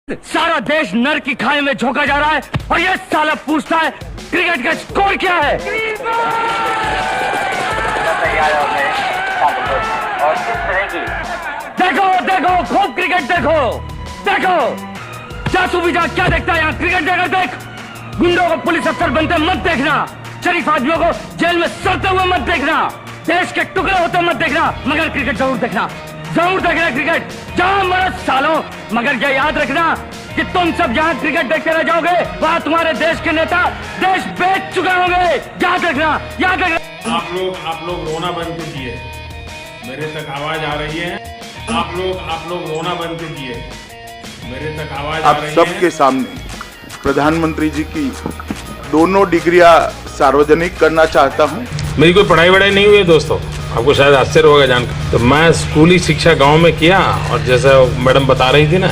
सारा देश नर की खाई में झोंका जा रहा है और ये साला पूछता है क्रिकेट का स्कोर क्या है। और किस तरह की देखो देखो खूब क्रिकेट देखो देखो। जासू भी जा क्या देखता है यहाँ, क्रिकेट देखा देख। गुंडों को पुलिस अफसर बनते मत देखना, शरीफ आदमियों को जेल में सड़ते हुए मत देखना, देश के टुकड़े होते मत देखना, मगर क्रिकेट जरूर देखना, जरूर देखना क्रिकेट जहां मरो सालों। मगर ये याद रखना कि तुम सब जहां क्रिकेट देखते रह जाओगे वहां तुम्हारे देश के नेता देश बेच चुके होंगे। याद रखना, याद रखना। आप लोग रोना बंद कीजिए, मेरे तक आवाज आ रही है। आप लोग रोना बंद कीजिए, मेरे तक आवाज आ रही है। आप सबके सामने प्रधानमंत्री जी की दोनों डिग्रियां सार्वजनिक करना चाहता हूं। मेरी कोई पढ़ाई वढ़ाई नहीं हुई है दोस्तों, आपको शायद आश्चर्य होगा जानकर। तो मैं स्कूली शिक्षा गांव में किया, और जैसे मैडम बता रही थी ना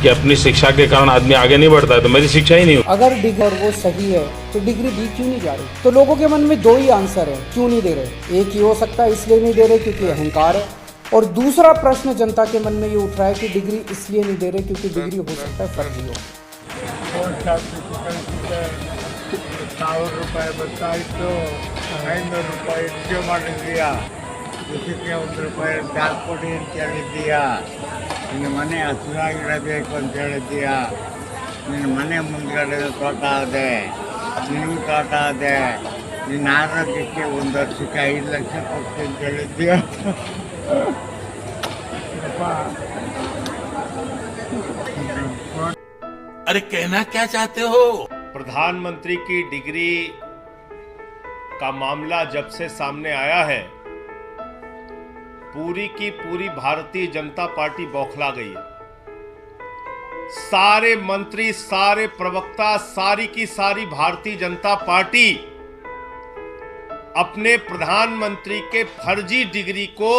कि अपनी शिक्षा के कारण आदमी आगे नहीं बढ़ता है, तो मेरी शिक्षा ही नहीं हुई। अगर डिग्री और वो सही है तो डिग्री दी क्यों नहीं जा रही? तो लोगों के मन में दो ही आंसर है, क्यों नहीं दे रहे। एक ही हो सकता है इसलिए नहीं दे रहे क्योंकि अहंकार है, और दूसरा प्रश्न जनता के मन में ये उठ रहा है कि डिग्री इसलिए नहीं दे रहे क्योंकि डिग्री हो सकता है फर्जी हो। ₹1,000 ಬಸ್ಸಾಯಿತು, ₹500 ಹೆಚ್ಚು ಮಾಡಿದ್ದೀಯಾ, ಇದಕ್ಕೆ ₹1 ಟ್ಯಾಕ್ಸ್ ಕೊಡಿ ಅಂತ ಹೇಳಿದ್ದೀಯಾ, ನಿನ್ನ ಮನೆ ಹಸಿರಾಗಿರಬೇಕು ಅಂತ ಹೇಳಿದ್ದೀಯಾ, ನಿನ್ನ ಮನೆ ಮುಂದ್ಗಡೆ ತೋಟ ಇದೆ, ನಿನಗೂ ತೋಟ ಇದೆ, ನಿನ್ನ ಆರೋಗ್ಯಕ್ಕೆ 1 ವರ್ಷಕ್ಕೆ 5 ಲಕ್ಷ ಕೊಡ್ತೀನಿ ಅಂತ ಹೇಳಿದ್ದೀಯಾ। अरे कहना क्या चाहते हो? प्रधानमंत्री की डिग्री का मामला जब से सामने आया है, पूरी की पूरी भारतीय जनता पार्टी बौखला गई है। सारे मंत्री, सारे प्रवक्ता, सारी की सारी भारतीय जनता पार्टी अपने प्रधानमंत्री के फर्जी डिग्री को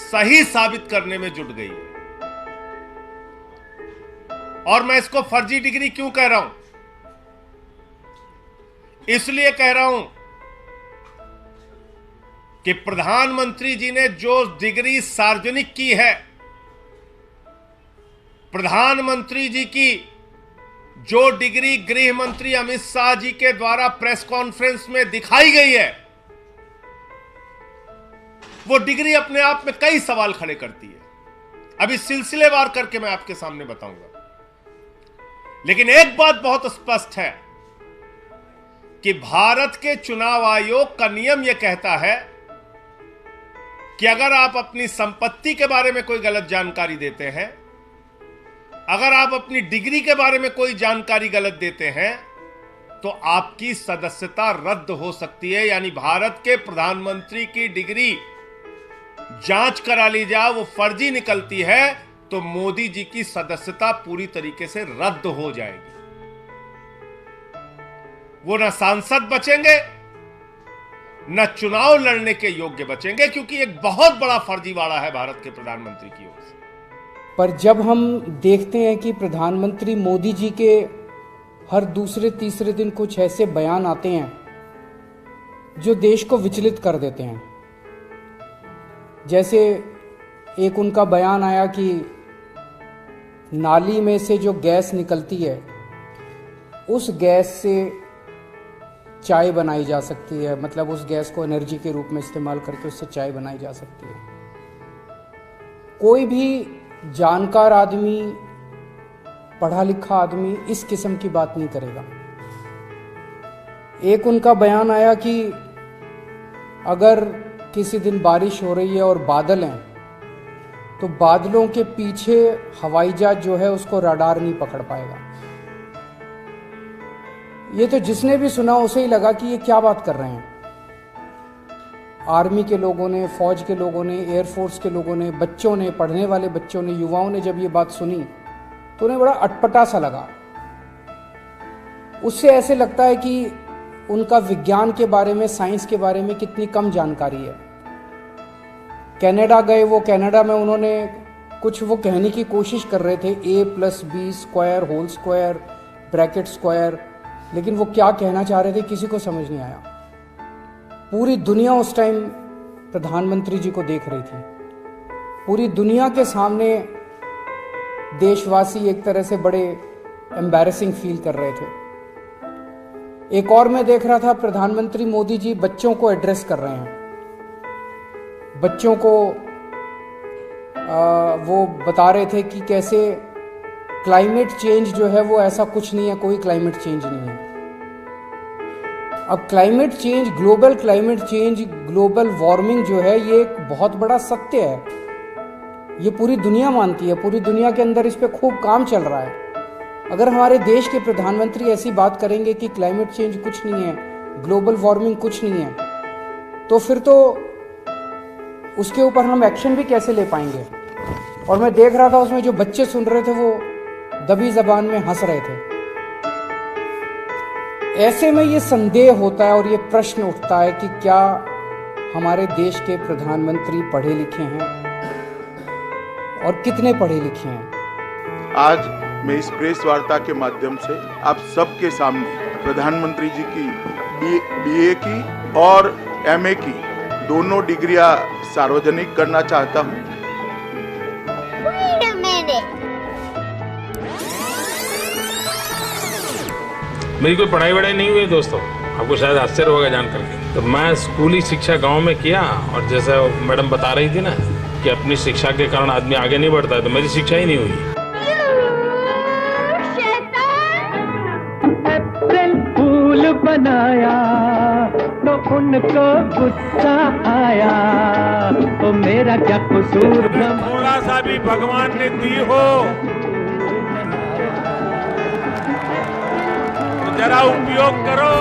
सही साबित करने में जुट गई है। और मैं इसको फर्जी डिग्री क्यों कह रहा हूं? इसलिए कह रहा हूं कि प्रधानमंत्री जी ने जो डिग्री सार्वजनिक की है, प्रधानमंत्री जी की जो डिग्री गृह मंत्री अमित शाह जी के द्वारा प्रेस कॉन्फ्रेंस में दिखाई गई है, वो डिग्री अपने आप में कई सवाल खड़े करती है। अभी सिलसिलेवार करके मैं आपके सामने बताऊंगा। लेकिन एक बात बहुत स्पष्ट है कि भारत के चुनाव आयोग का नियम यह कहता है कि अगर आप अपनी संपत्ति के बारे में कोई गलत जानकारी देते हैं, अगर आप अपनी डिग्री के बारे में कोई जानकारी गलत देते हैं, तो आपकी सदस्यता रद्द हो सकती है। यानी भारत के प्रधानमंत्री की डिग्री जांच करा ली जाए, वो फर्जी निकलती है, तो मोदी जी की सदस्यता पूरी तरीके से रद्द हो जाएगी। वो न सांसद बचेंगे, न चुनाव लड़ने के योग्य बचेंगे, क्योंकि एक बहुत बड़ा फर्जीवाड़ा है भारत के प्रधानमंत्री की ओर से। पर जब हम देखते हैं कि प्रधानमंत्री मोदी जी के हर दूसरे तीसरे दिन कुछ ऐसे बयान आते हैं जो देश को विचलित कर देते हैं। जैसे एक उनका बयान आया कि नाली में से जो गैस निकलती है, उस गैस से चाय बनाई जा सकती है, मतलब उस गैस को एनर्जी के रूप में इस्तेमाल करके उससे चाय बनाई जा सकती है। कोई भी जानकार आदमी, पढ़ा लिखा आदमी इस किस्म की बात नहीं करेगा। एक उनका बयान आया कि अगर किसी दिन बारिश हो रही है और बादल हैं, तो बादलों के पीछे हवाई जहाज जो है उसको रडार नहीं पकड़ पाएगा। ये तो जिसने भी सुना उसे ही लगा कि ये क्या बात कर रहे हैं। आर्मी के लोगों ने, फौज के लोगों ने, एयरफोर्स के लोगों ने, बच्चों ने, पढ़ने वाले बच्चों ने, युवाओं ने जब ये बात सुनी तो उन्हें बड़ा अटपटा सा लगा। उससे ऐसे लगता है कि उनका विज्ञान के बारे में, साइंस के बारे में कितनी कम जानकारी है। कनाडा गए, वो कनाडा में उन्होंने कुछ वो कहने की कोशिश कर रहे थे, a+b² ब्रैकेट स्क्वायर, लेकिन वो क्या कहना चाह रहे थे किसी को समझ नहीं आया। पूरी दुनिया उस टाइम प्रधानमंत्री जी को देख रही थी। पूरी दुनिया के सामने देशवासी एक तरह से बड़े एम्बैरेसिंग फील कर रहे थे। एक और मैं देख रहा था, प्रधानमंत्री मोदी जी बच्चों को एड्रेस कर रहे हैं। बच्चों को वो बता रहे थे कि कैसे क्लाइमेट चेंज जो है वो ऐसा कुछ नहीं है, कोई क्लाइमेट चेंज नहीं है। अब climate change, global climate change, global warming जो है ये एक बहुत बड़ा सत्य है। ये पूरी दुनिया मानती है, पूरी दुनिया के अंदर इस पे खूब काम चल रहा है। अगर हमारे देश के प्रधानमंत्री ऐसी बात करेंगे कि क्लाइमेट चेंज कुछ नहीं है, ग्लोबल वार्मिंग कुछ नहीं है, तो फिर तो उसके ऊपर हम एक्शन भी कैसे ले पाएंगे। और मैं देख रहा था उसमें जो बच्चे सुन रहे थे वो दबी जबान में हंस रहे थे। ऐसे में ये संदेह होता है और ये प्रश्न उठता है कि क्या हमारे देश के प्रधानमंत्री पढ़े लिखे हैं और कितने पढ़े लिखे हैं। आज मैं इस प्रेस वार्ता के माध्यम से आप सबके सामने प्रधानमंत्री जी की बीए की और एमए की दोनों डिग्रियां सार्वजनिक करना चाहता हूं। मेरी कोई पढ़ाई वढ़ाई नहीं हुई दोस्तों, आपको शायद आश्चर्य होगा जानकर के। तो मैं स्कूली शिक्षा गांव में किया, और जैसे मैडम बता रही थी ना कि अपनी शिक्षा के कारण आदमी आगे नहीं बढ़ता है, तो मेरी शिक्षा ही नहीं हुई। अप्रैल फूल बनाया तो उनको गुस्सा आया, तो मेरा क्या कसूर। थोड़ा सा भी भगवान ने दी हो तो जरा उपयोग करो।